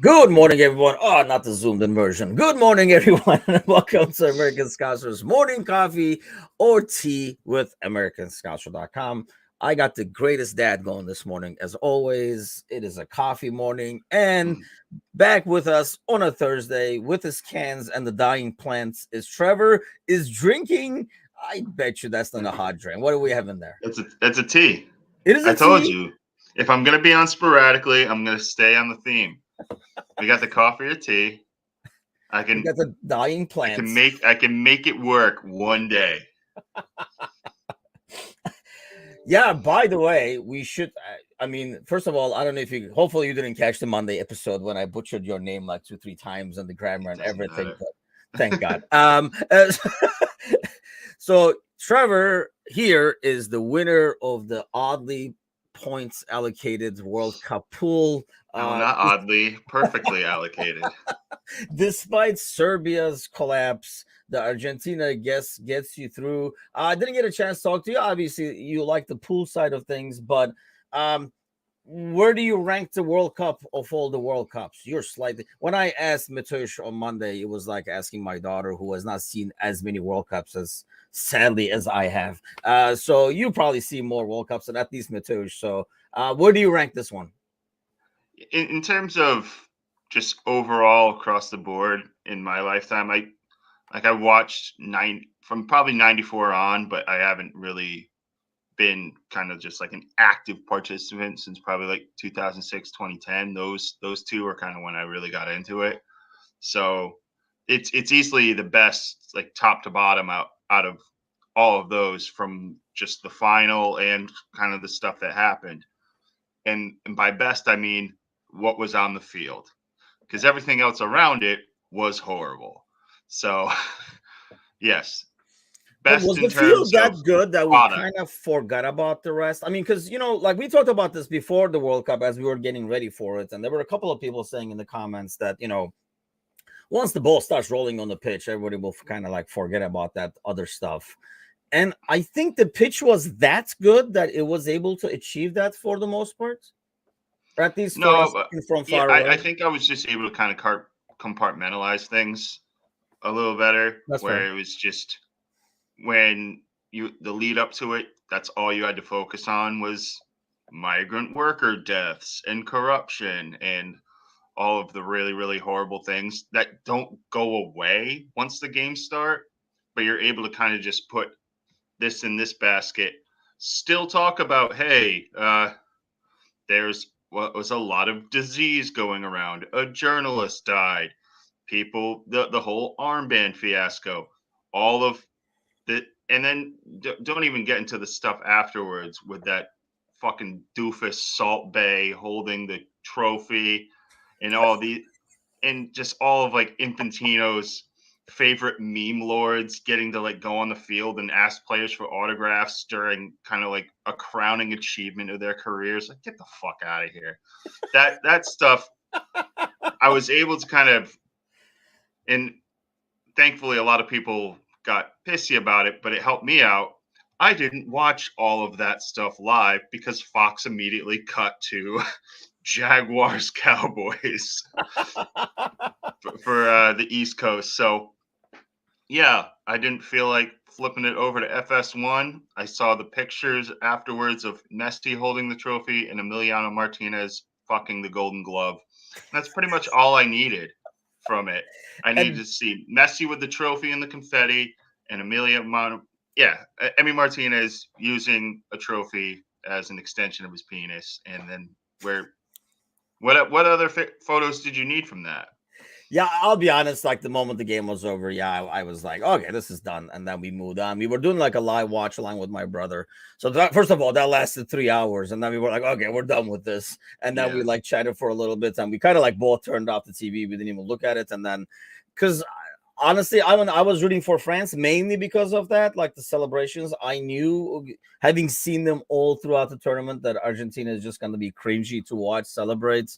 Good morning, everyone. Oh, not the zoomed in version. Good morning, everyone, and welcome to American Scouser's morning coffee or tea with AmericanScouser.com. I got the greatest dad going this morning. As always, it is a coffee morning, and back with us on a Thursday with his cans and the dying plants is Trevor. Is drinking. I bet you that's not a hot drink. What do we have in there? It's a tea. It is I a told tea. you. If I'm gonna be on sporadically, I'm gonna stay on the theme. We got the coffee or tea. I We can got the dying I can plants. make I can make it work one day. Yeah, by the way, we should. I mean, first of all, I don't know if you. Hopefully, you didn't catch the Monday episode when I butchered your name like 2, 3 times and the grammar It and doesn't everything. matter. But thank God. So Trevor here is the winner of the oddly points allocated World Cup pool. No, Uh, not oddly, perfectly allocated. Despite Serbia's collapse, the Argentina gets you through. I didn't get a chance to talk to you. Obviously, you like the pool side of things, but um, where do you rank the World Cup of all the World Cups? You're slightly. When I asked Matush on Monday, it was like asking my daughter, who has not seen as many World Cups as sadly as I have. So you probably see more World Cups than at least Matush. So where do you rank this one? In terms of just overall across the board in my lifetime, I watched nine from probably '94 on, but I haven't really been kind of just like an active participant since probably like 2006, 2010. Those two were kind of when I really got into it. So it's easily the best, like top to bottom, out of all of those, from just the final and kind of the stuff that happened. And by best I mean what was on the field, because everything else around it was horrible. So yes, But best was in the field terms of that good that we product. kind of forgot about the rest? I mean, because like we talked about this before the World Cup as we were getting ready for it, and there were a couple of people saying in the comments that once the ball starts rolling on the pitch, everybody will kind of like forget about that other stuff. And I think the pitch was that good that it was able to achieve that for the most part, or at least for No, us but from yeah, far I away. think I was just able to kind of compartmentalize things a little better, That's fair. where it was just when you the lead up to it, that's all you had to focus on was migrant worker deaths and corruption and all of the really really horrible things that don't go away once the games start, but you're able to kind of just put this in this basket, still talk about, hey, there's what was a lot of disease going around, a journalist died, people, the whole armband fiasco, all of the, and then don't even get into the stuff afterwards with that fucking doofus Salt Bay holding the trophy, and all the, and just all of like Infantino's favorite meme lords getting to like go on the field and ask players for autographs during kind of like a crowning achievement of their careers. Like, get the fuck out of here. That stuff I was able to kind of, and thankfully a lot of people got pissy about it, but it helped me out. I didn't watch all of that stuff live because Fox immediately cut to Jaguars Cowboys for the East Coast. So yeah, I didn't feel like flipping it over to FS1. I saw the pictures afterwards of Messi holding the trophy and Emiliano Martinez fucking the Golden Glove. That's pretty much all I needed from it. I needed And to see Messi with the trophy and the confetti, and yeah, Emmy Martinez using a trophy as an extension of his penis. And then where, what other photos did you need from that? yeah, I'll be honest. Like the moment the game was over, yeah, I was like, okay, this is done, and then we moved on. We were doing like a live watch along with my brother. So first of all, that lasted 3 hours, and then we were like, okay, we're done with this. And then we Yeah. like chatted for a little bit, and we kind of like both turned off the TV. We didn't even look at it, and then because honestly, I was rooting for France mainly because of that, like the celebrations. I knew, having seen them all throughout the tournament, that Argentina is just going to be cringy to watch celebrate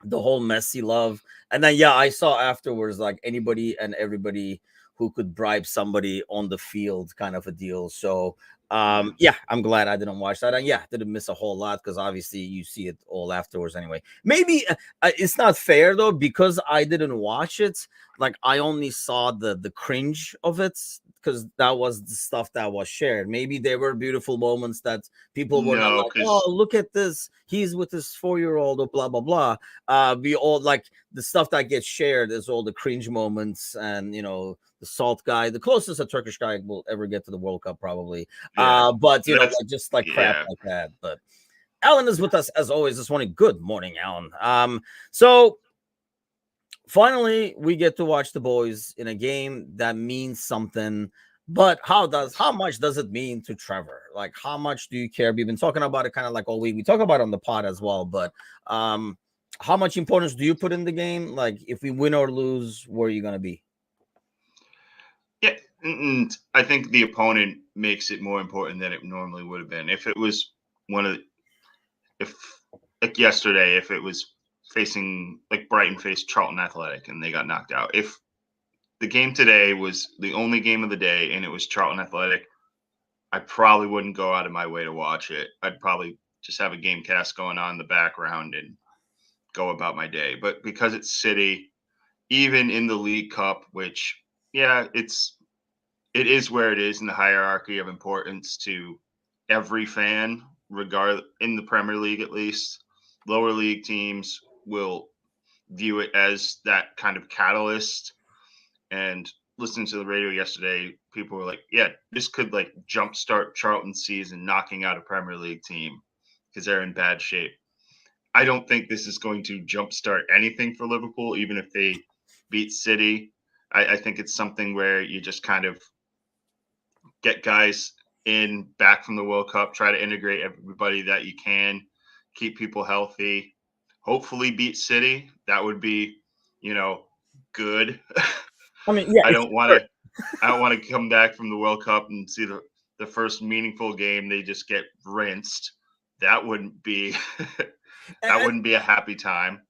the whole messy love. And then yeah, I saw afterwards like anybody and everybody who could bribe somebody on the field kind of a deal. So Yeah, I'm glad I didn't watch that. And yeah, didn't miss a whole lot because obviously you see it all afterwards anyway. Maybe it's not fair though because I didn't watch it. Like I only saw the cringe of it because that was the stuff that was shared. Maybe there were beautiful moments that people were not No, like, oh, because look at this. He's with his 4-year-old or blah blah blah. We all like the stuff that gets shared is all the cringe moments and the salt guy, the closest a Turkish guy will ever get to the World Cup, probably. yeah, But that's like just like crap yeah. like that. But Alan is with us as always this morning. Good morning, Alan. So finally we get to watch the boys in a game that means something. But how much does it mean to Trevor? Like, how much do you care? We've been talking about it kind of like all week. We talk about it on the pod as well, but how much importance do you put in the game? Like, if we win or lose, where are you gonna be? Yeah, and I think the opponent makes it more important than it normally would have been. If it was one of the, if like yesterday, if it was facing like Brighton faced Charlton Athletic and they got knocked out. If the game today was the only game of the day and it was Charlton Athletic, I probably wouldn't go out of my way to watch it. I'd probably just have a game cast going on in the background and go about my day. But because it's City, even in the League Cup, which yeah, it is where it is in the hierarchy of importance to every fan, regard in the Premier League at least. Lower league teams will view it as that kind of catalyst. And listening to the radio yesterday, people were like, "Yeah, this could like jumpstart Charlton's season, knocking out a Premier League team because they're in bad shape." I don't think this is going to jumpstart anything for Liverpool, even if they beat City. I think it's something where you just kind of get guys in back from the World Cup, try to integrate everybody that you can, keep people healthy, hopefully beat City. That would be, good. I mean, yeah, I it's don't want to I don't want to come back from the World Cup and see the first meaningful game they just get rinsed. That wouldn't be that and, wouldn't be a happy time.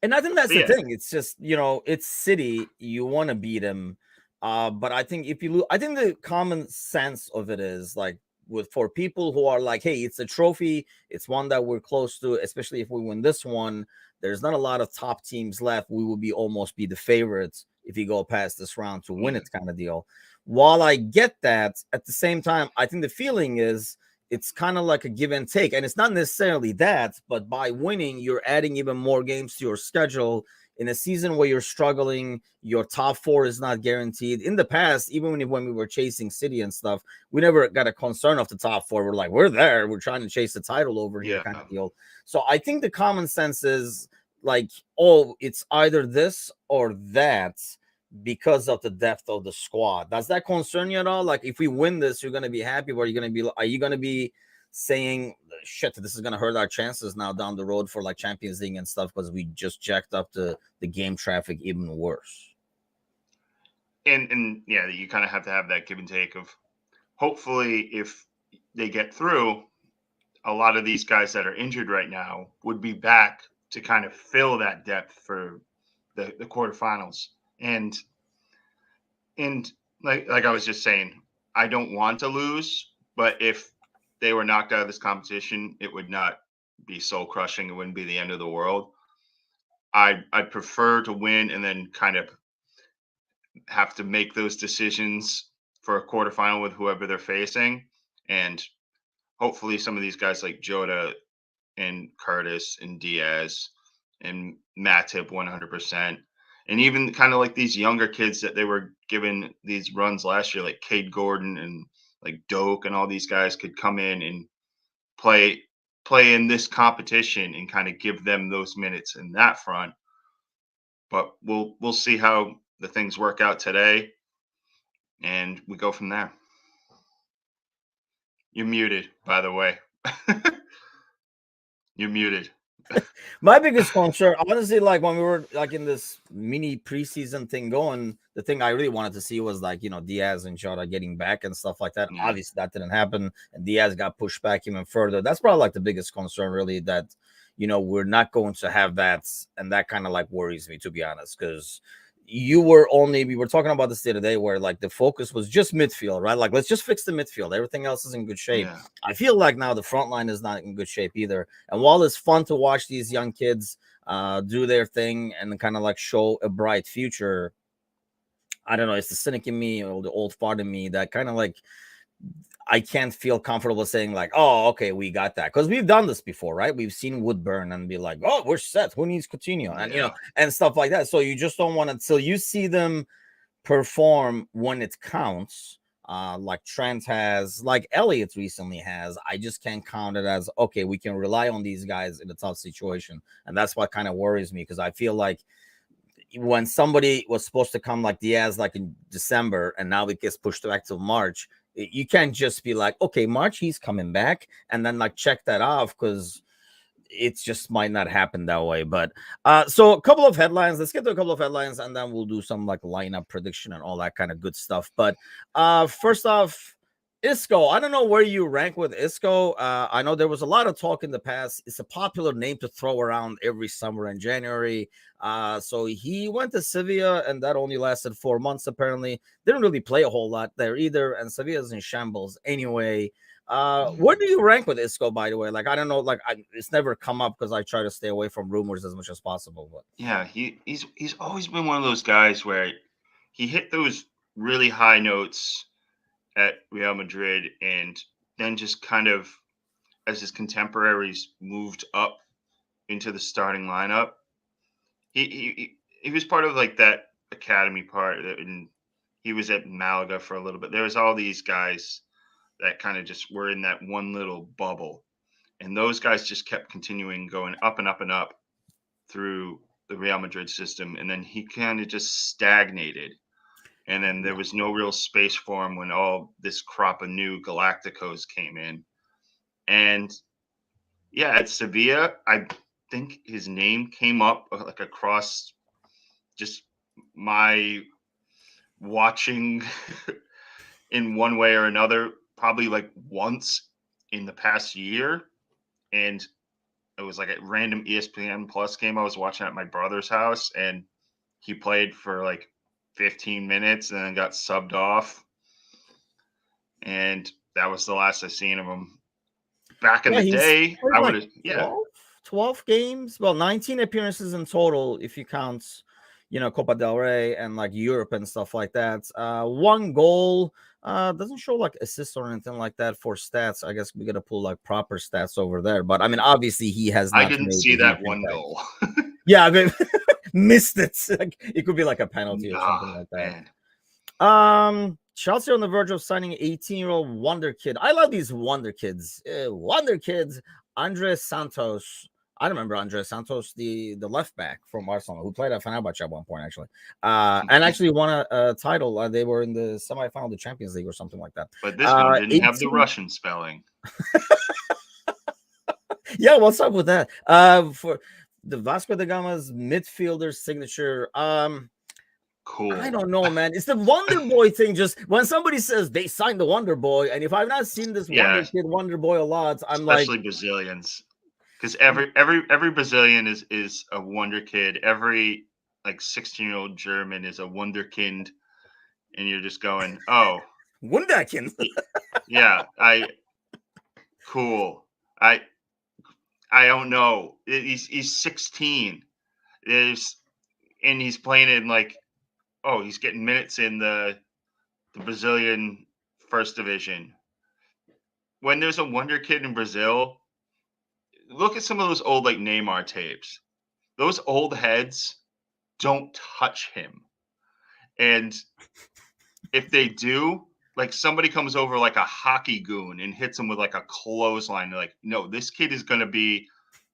and I think that's But the yeah, thing. It's just it's City. You want to beat them, but I think if you lose, I think the common sense of it is like for people who are like, hey, it's a trophy. It's one that we're close to, especially if we win this one. There's not a lot of top teams left. We will be almost be the favorites if you go past this round to win yeah, it, kind of deal. While I get that, at the same time, I think the feeling is it's kind of like a give and take. And it's not necessarily that, but by winning, you're adding even more games to your schedule. In a season where you're struggling, your top four is not guaranteed. In the past, even when we were chasing City and stuff, we never got a concern of the top four. We're like, we're there. We're trying to chase the title over here, yeah. kind of deal. So I think the common sense is like, oh, it's either this or that because of the depth of the squad. Does that concern you at all? Like, if we win this, you're gonna be happy, or are you gonna be saying, shit, this is gonna hurt our chances now down the road for like Champions League and stuff because we just jacked up the game traffic even worse? And yeah, you kind of have to have that give and take of hopefully if they get through, a lot of these guys that are injured right now would be back to kind of fill that depth for the quarterfinals. And like I was just saying, I don't want to lose, but if they were knocked out of this competition, it would not be soul crushing. It wouldn't be the end of the world. I'd prefer to win and then kind of have to make those decisions for a quarterfinal with whoever they're facing. And hopefully some of these guys like Jota and Curtis and Diaz and Matip 100%. And even kind of like these younger kids that they were given these runs last year, like Cade Gordon and like Doak and all these guys could come in and play in this competition and kind of give them those minutes in that front. But we'll see how the things work out today and we go from there. You're muted, by the way. You're muted. My biggest concern, honestly, like when we were like in this mini preseason thing going, the thing I really wanted to see was like, Diaz and Jota getting back and stuff like that. Yeah. Obviously, that didn't happen, and Diaz got pushed back even further. That's probably like the biggest concern, really, that we're not going to have that, and that kind of like worries me, to be honest, because we were talking about this the other day where like the focus was just midfield, right? Like, let's just fix the midfield. Everything else is in good shape. Yeah. I feel like now the front line is not in good shape either. And while it's fun to watch these young kids do their thing and kind of like show a bright future, I don't know, it's the cynic in me or the old fart in me that kind of like I can't feel comfortable saying like, oh, okay, we got that, because we've done this before, right? We've seen Woodburn and be like, oh, we're set. Who needs Coutinho? And you know, and stuff like that. So you just don't want to till you see them perform when it counts. Like Trent has, like Elliott recently has. I just can't count it as okay. We can rely on these guys in a tough situation, and that's what kind of worries me, because I feel like when somebody was supposed to come like Diaz like in December and now it gets pushed back to March, you can't just be like, okay, March he's coming back and then like check that off, because it just might not happen that way. But so a couple of headlines. Let's get to a couple of headlines and then we'll do some like lineup prediction and all that kind of good stuff. But first off, Isco, I don't know where you rank with Isco. I know there was a lot of talk in the past. It's a popular name to throw around every summer in January. So he went to Sevilla, and that only lasted 4 months, apparently. Didn't really play a whole lot there either, and Sevilla's in shambles anyway. Where do you rank with Isco, by the way? Like, I don't know, like it's never come up because I try to stay away from rumors as much as possible. But yeah, he's always been one of those guys where he hit those really high notes at Real Madrid, and then just kind of as his contemporaries moved up into the starting lineup, he was part of like that academy part, and he was at Malaga for a little bit. There was all these guys that kind of just were in that one little bubble, and those guys just kept continuing going up and up and up through the Real Madrid system, and then he kind of just stagnated. And then there was no real space for him when all this crop of new Galacticos came in. And yeah, at Sevilla, I think his name came up like across just my watching in one way or another, probably like once in the past year. And it was like a random ESPN Plus game I was watching at my brother's house, and he played for like 15 minutes and then got subbed off. And that was the last I seen of him. Back in the day, I would have 12 games. Well, 19 appearances in total if you count, you know, Copa del Rey and like Europe and stuff like that. 1 goal. Doesn't show like assists or anything like that for stats. I guess we gotta pull like proper stats over there. But I mean, obviously he has not. I didn't see that one goal. Yeah, I mean, missed it. Like, it could be like a penalty or something like that. Man. Chelsea on the verge of signing 18-year-old wonder kid. I love these wonder kids. Wonder kids. Andres Santos. I remember Andres Santos, the left back from Arsenal, who played at Fenerbahce at one point, actually. And actually won a title. They were in the semifinal of the Champions League or something like that. But this one didn't have the Russian spelling. Yeah, what's up with that? For the Vasco da Gama's midfielder signature. Cool. I don't know, man. It's the Wonder Boy thing. Just when somebody says they signed the Wonder Boy, and if I've not seen this Wonder Kid, Wonder Boy a lot, I'm especially Brazilians, because every Brazilian is a Wonder Kid. Every like 16-year-old German is a Wunderkind, and you're just going, oh, Wunderkind. Yeah, cool. I don't know. He's 16. And he's playing in like, oh, he's getting minutes in the Brazilian first division. When there's a wonder kid in Brazil, look at some of those old like Neymar tapes. Those old heads don't touch him. And if they do, like somebody comes over like a hockey goon and hits him with like a clothesline. They're like, no, this kid is going to be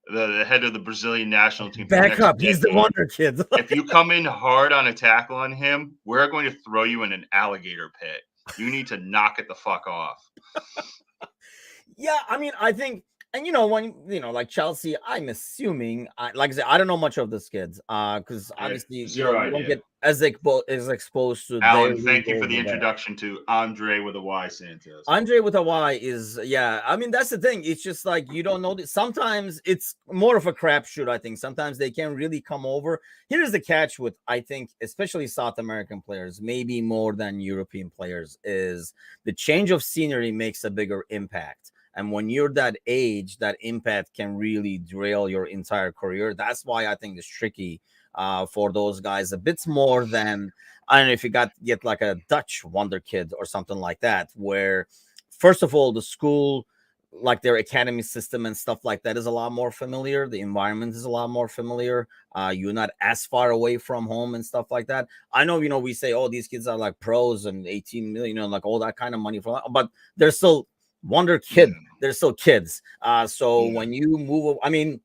the head of the Brazilian national team. Back up. He's the wonder kid. If you come in hard on a tackle on him, we're going to throw you in an alligator pit. You need to knock it the fuck off. Yeah, I mean, I think And when like Chelsea, I'm assuming, like I said, I don't know much of this kids, because I have obviously zero you don't idea. get as exposed to their Alan, league thank you for the over there. introduction to Andre with a Y Santos. Andre with a Y is, yeah. I mean, that's the thing. It's just like you don't know. Sometimes it's more of a crapshoot. I think sometimes they can really come over. Here's the catch with, I think, especially South American players, maybe more than European players, is the change of scenery makes a bigger impact. And when you're that age, that impact can really derail your entire career. That's why I think it's tricky for those guys a bit more than, I don't know, if you get like a Dutch wonder kid or something like that, where first of all the school, like their academy system and stuff like that, is a lot more familiar. The environment is a lot more familiar. You're not as far away from home and stuff like that. I know, we say, oh, these kids are like pros and 18 million, like all that kind of money for, but they're still wonder kid. Yeah. They're still kids. So Yeah. when you move, I mean,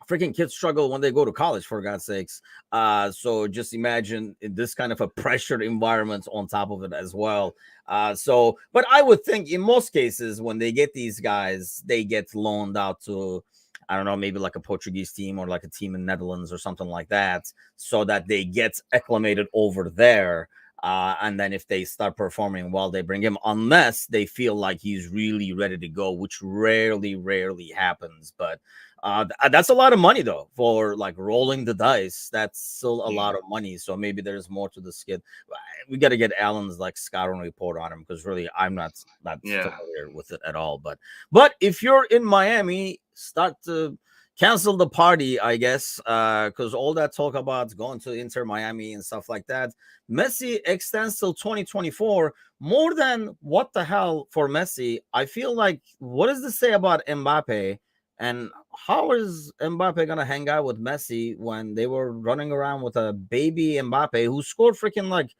freaking kids struggle when they go to college, for God's sakes. So just imagine this kind of a pressured environment on top of it as well. But I would think in most cases when they get these guys, they get loaned out to, I don't know, maybe like a Portuguese team or like a team in Netherlands or something like that, so that they get acclimated over there. And then if they start performing well, they bring him, unless they feel like he's really ready to go, which rarely happens. But that's a lot of money though, for like rolling the dice. That's still a lot of money. So maybe there's more to the skid. We got to get Alan's like scouting report on him, because really I'm not familiar with it at all. But if you're in Miami, start to cancel the party, I guess, because all that talk about going to Inter Miami and stuff like that. Messi extends till 2024. More than what the hell for Messi. I feel like, what does this say about Mbappe? And how is Mbappe going to hang out with Messi when they were running around with a baby Mbappe who scored freaking like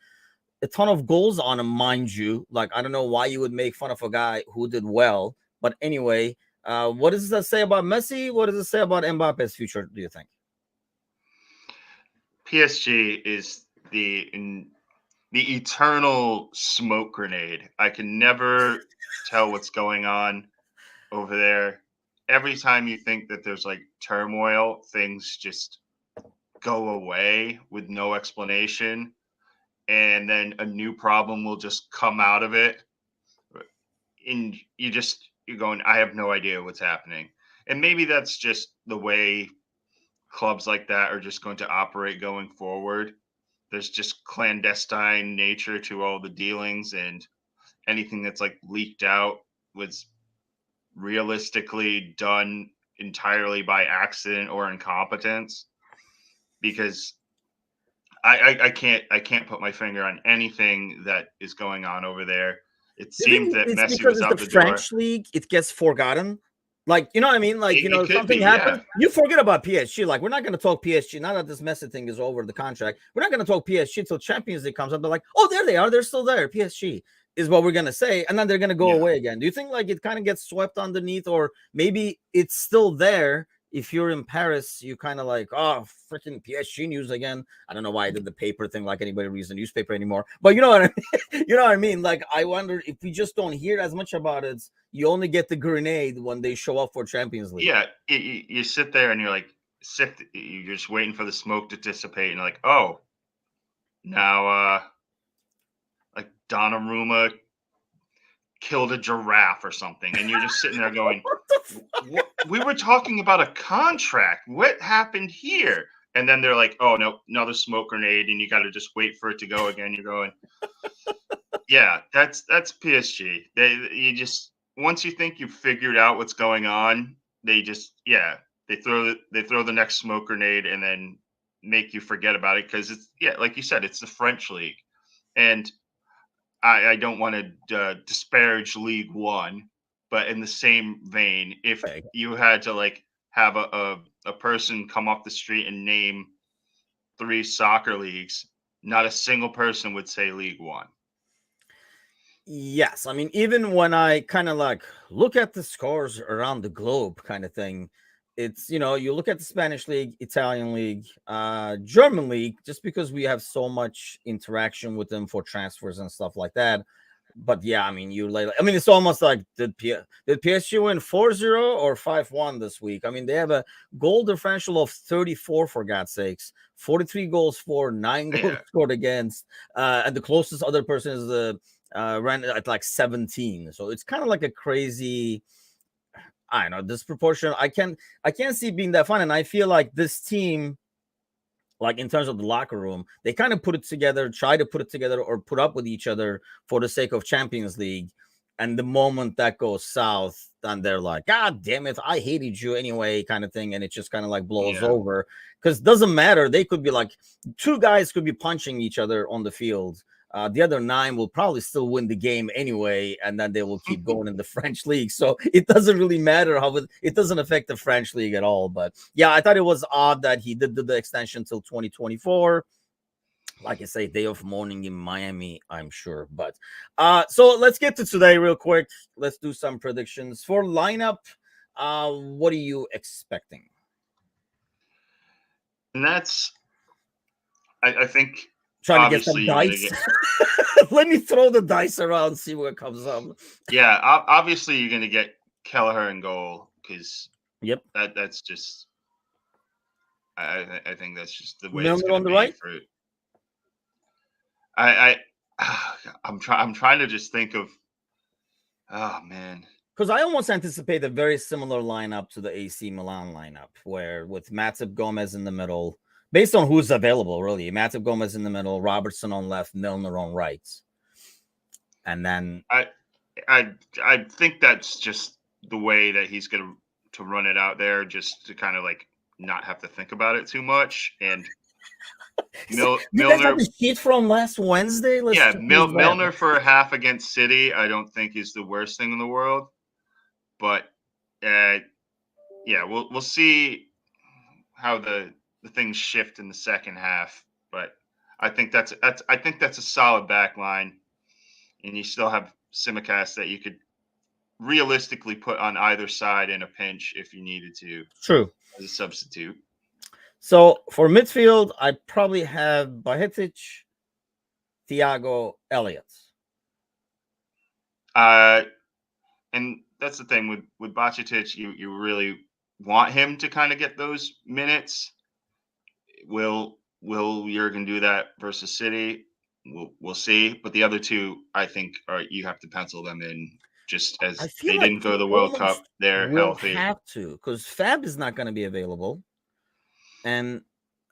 a ton of goals on him, mind you? Like, I don't know why you would make fun of a guy who did well. But anyway, what does that say about Messi? What does it say about Mbappe's future, do you think? PSG is the eternal smoke grenade. I can never tell what's going on over there. Every time you think that there's like turmoil, things just go away with no explanation. And then a new problem will just come out of it. And you're going, I have no idea what's happening. And maybe that's just the way clubs like that are just going to operate going forward. There's just clandestine nature to all the dealings, and anything that's like leaked out was realistically done entirely by accident or incompetence. Because I can't put my finger on anything that is going on over there. It Do you seemed think that it's Messi because was it's the out the door. French league, it gets forgotten? Like, you know what I mean? Like, It could be, something yeah. happens, you forget about PSG. Like, we're not going to talk PSG now that this Messi thing is over, the contract. We're not going to talk PSG till Champions League comes up. They're like, oh, there they are. They're still there. PSG is what we're going to say. And then they're going to go Yeah. away again. Do you think like it kind of gets swept underneath, or maybe it's still there? If you're in Paris, you kind of like, oh, freaking PSG news again. I don't know why I did the paper thing, like anybody reads the newspaper anymore. But you know what I mean? You know what I mean? Like, I wonder if we just don't hear as much about it. You only get the grenade when they show up for Champions League. Yeah, you sit there and you're like, you're just waiting for the smoke to dissipate, and like, oh, now, like Donnarumma killed a giraffe or something, and you're just sitting there going, What the fuck? we were talking about a contract. What happened here? And then they're like, oh no, another smoke grenade, and you got to just wait for it to go again. You're going, yeah, that's PSG. You just, once you think you've figured out what's going on, they just, they throw the next smoke grenade and then make you forget about it, because it's, like you said, it's the French league. And I don't want to disparage League One, but in the same vein, if you had to like have a person come off the street and name 3 soccer leagues, not a single person would say League One. Yes, I mean, even when I kind of like look at the scores around the globe, kind of thing, it's, you look at the Spanish league, Italian league, German league, just because we have so much interaction with them for transfers and stuff like that. But yeah, I mean, I mean, it's almost like did PSG win 4-0 or 5-1 this week? I mean, they have a goal differential of 34 for God's sakes, 43 goals for, 9 goals Yeah. scored against, and the closest other person is the ran at like 17. So it's kind of like a crazy, I don't know, disproportion. I can't see it being that fun, and I feel like this team, like in terms of the locker room, they kind of put it together, try to put it together, or put up with each other for the sake of Champions League. And the moment that goes south, then they're like, God damn it, I hated you anyway, kind of thing. And it just kind of like blows over. Because it doesn't matter. They could be like, 2 guys could be punching each other on the field. The other 9 will probably still win the game anyway, and then they will keep going in the French league. So it doesn't really matter how it doesn't affect the French league at all. But yeah, I thought it was odd that he did the extension till 2024. Like I say, day of mourning in Miami, I'm sure. But so let's get to today real quick. Let's do some predictions for lineup. What are you expecting? And that's, I think, trying to get some dice. Let me throw the dice around, see what comes up. Yeah, obviously you're going to get Kelleher in goal because that's just, I think that's just the way Milner it's going to be. Right? I'm trying to just think of, oh man, because I almost anticipate a very similar lineup to the AC Milan lineup, where with Matip, Gomez in the middle, based on who's available, really. Matip, Gomez in the middle, Robertson on left, Milner on right, and then I think that's just the way that he's going to run it out there, just to kind of like not have to think about it too much. And Milner, the sheet from last Wednesday. Milner for a half against City, I don't think is the worst thing in the world. But yeah, we'll see how the things shift in the second half. But I think that's a solid back line, and you still have Tsimikas that you could realistically put on either side in a pinch if you needed to. True. As a substitute. So for midfield, I probably have Bahetic, Thiago, Elliott. And that's the thing with Bahetic, you really want him to kind of get those minutes. Will Jurgen do that versus City? We'll see. But the other 2, I think, you have to pencil them in. Just as they didn't go to the World Cup, they're healthy. Have to, because Fab is not going to be available, and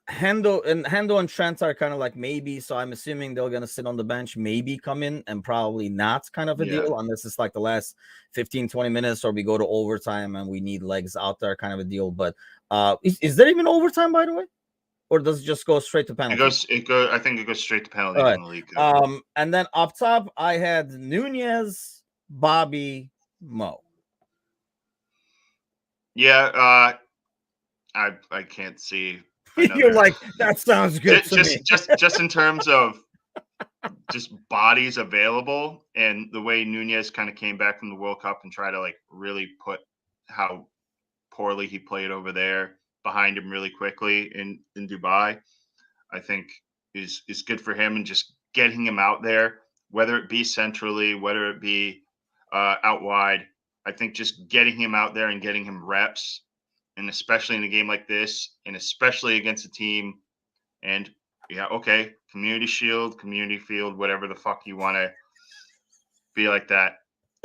Hendo and Trent are kind of like maybe. So I'm assuming they're going to sit on the bench, maybe come in, and probably not kind of a deal, unless it's like the last 15-20 minutes, or we go to overtime and we need legs out there, kind of a deal. But is there even overtime, by the way? Or does it just go straight to penalty? I think it goes straight to penalty in the League Cup. And then up top, I had Nunez, Bobby, Mo. Yeah, I can't see. You're like, that sounds good. Just in terms of just bodies available, and the way Nunez kind of came back from the World Cup and try to like really put how poorly he played over there behind him really quickly in Dubai, I think is good for him, and just getting him out there, whether it be centrally, whether it be out wide. I think just getting him out there and getting him reps, and especially in a game like this, and especially against a team, and Community Shield, Community Field, whatever the fuck you want to be like that.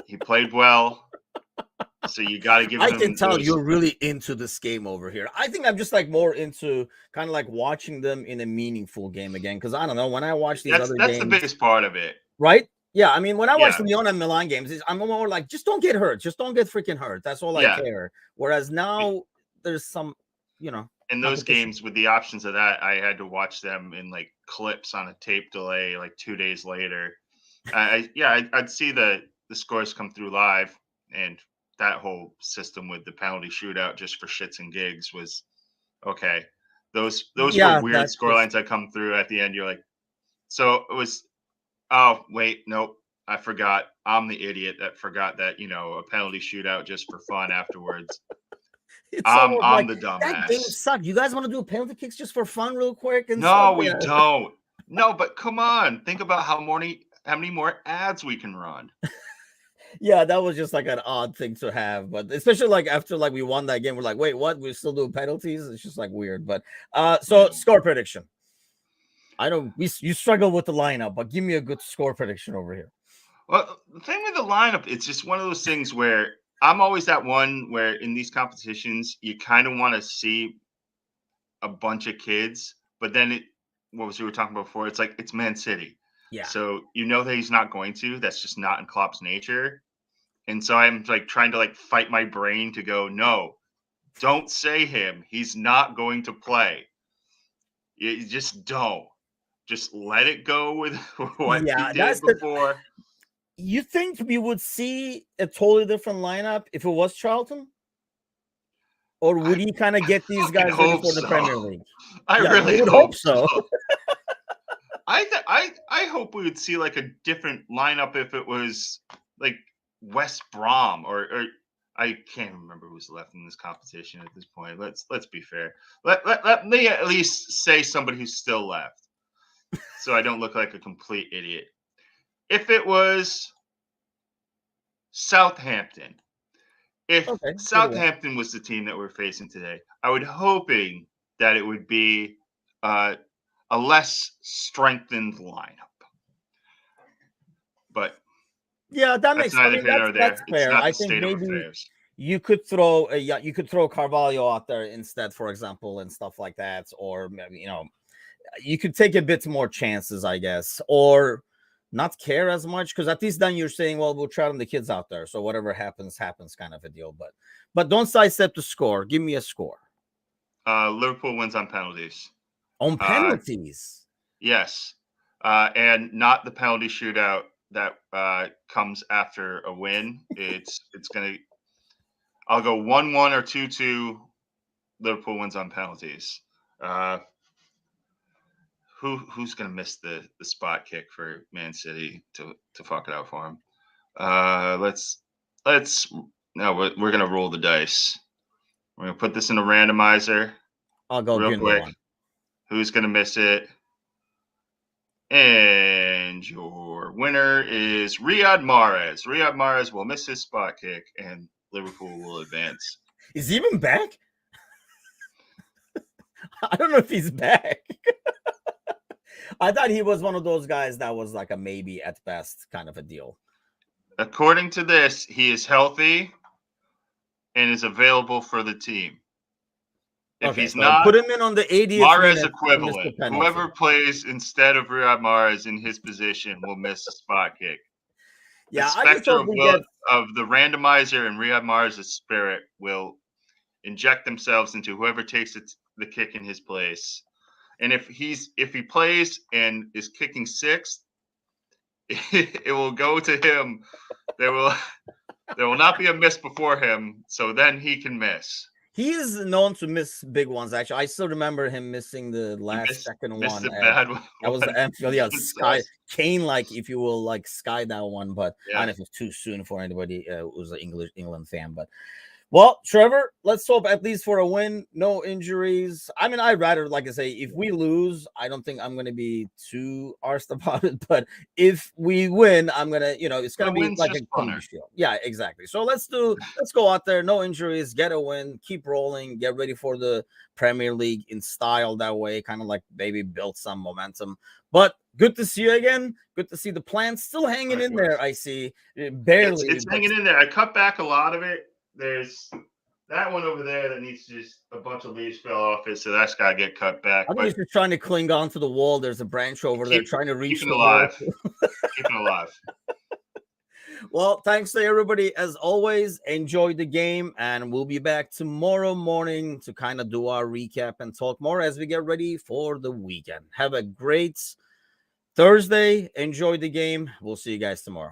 He played well. So you got to give him. I can tell you're really into this game over here. I think I'm just like more into kind of like watching them in a meaningful game again. Because I don't know, when I watch these other games, that's the biggest part of it, right? Yeah, I mean, when I watch the Lyon and Milan games, I'm more like, just don't get hurt. Just don't get freaking hurt. That's all I care. Whereas now there's some, in those games with the options of that, I had to watch them in like clips on a tape delay, like 2 days later. I'd see the scores come through live, and that whole system with the penalty shootout just for shits and gigs was okay. Those were weird scorelines that come through at the end. You're like, so it was. Oh wait, nope. I forgot. I'm the idiot that forgot that a penalty shootout just for fun afterwards. I'm like, the dumbass. That game sucked. You guys want to do penalty kicks just for fun, real quick? No, we don't. No, but come on. Think about how how many more ads we can run. Yeah, that was just like an odd thing to have, but especially like after like we won that game, we're like, wait, what? We're still doing penalties? It's just like weird. But so score prediction. I know you struggle with the lineup, but give me a good score prediction over here. Well, the thing with the lineup, it's just one of those things where I'm always that one where in these competitions you kind of want to see a bunch of kids, but then what was we were talking about before? It's like it's Man City. Yeah. So you know that he's not going to. That's just not in Klopp's nature. And so I'm like trying to like fight my brain to go, no, don't say him. He's not going to play. You just don't. Just let it go with what he did before. You think we would see a totally different lineup if it was Charlton? Or would he kind of get these guys ready for the Premier League? I really hope so. I hope we would see like a different lineup if it was like West Brom or I can't remember who's left in this competition at this point. Let's be fair. Let me at least say somebody who's still left, so I don't look like a complete idiot. If it was Southampton, if Southampton was the team that we're facing today, I would hoping that it would be a less strengthened lineup. But yeah, that makes sense. That's fair. I think maybe you could throw Carvalho out there instead, for example, and stuff like that, or maybe you could take a bit more chances, I guess, or not care as much, because at least then you're saying, well, we'll try on the kids out there, so whatever happens kind of a deal. But don't sidestep the score. Give me a score. Liverpool wins on penalties. On penalties? Yes. And not the penalty shootout that comes after a win. It's gonna. I'll go 1-1 or 2-2. Liverpool wins on penalties. Who's gonna miss the spot kick for Man City to fuck it out for him? We're gonna roll the dice. We're gonna put this in a randomizer. I'll go real quick. Who's gonna miss it? And your winner is Riyad Mahrez. Riyad Mahrez will miss his spot kick, and Liverpool will advance. Is he even back? I don't know if he's back. I thought he was one of those guys that was like a maybe at best kind of a deal. According to this, he is healthy and is available for the team. If he's not, put him in on the 80th Mahrez equivalent. Whoever plays instead of Riyad Mahrez in his position will miss a spot kick. Yeah, the specter of the randomizer and Riyad Mahrez's spirit will inject themselves into whoever takes the kick in his place. And if he plays and is kicking sixth, it will go to him. There will not be a miss before him, so then he can miss. He is known to miss big ones. Actually, I still remember him missing the second one. Bad one. That was the Anfield. Yeah, Sky Kane, like if you will, like Sky that one. But I don't know if it's too soon for anybody who's an England fan. But well, Trevor, let's hope at least for a win, no injuries. I mean, I'd rather, like I say, if we lose, I don't think I'm going to be too arsed about it. But if we win, I'm going to, it's going to be like a comedy show. Yeah, exactly. So let's go out there, no injuries, get a win, keep rolling, get ready for the Premier League in style that way, kind of like maybe build some momentum. But good to see you again. Good to see the plants still hanging in there. I see barely. It's hanging in there. I cut back a lot of it. There's that one over there that needs to just a bunch of leaves fell off it, so that's got to get cut back. I think he's just trying to cling on to the wall. There's a branch over there trying to reach the alive. Keep it alive. Well, thanks to everybody. As always, enjoy the game, and we'll be back tomorrow morning to kind of do our recap and talk more as we get ready for the weekend. Have a great Thursday. Enjoy the game. We'll see you guys tomorrow.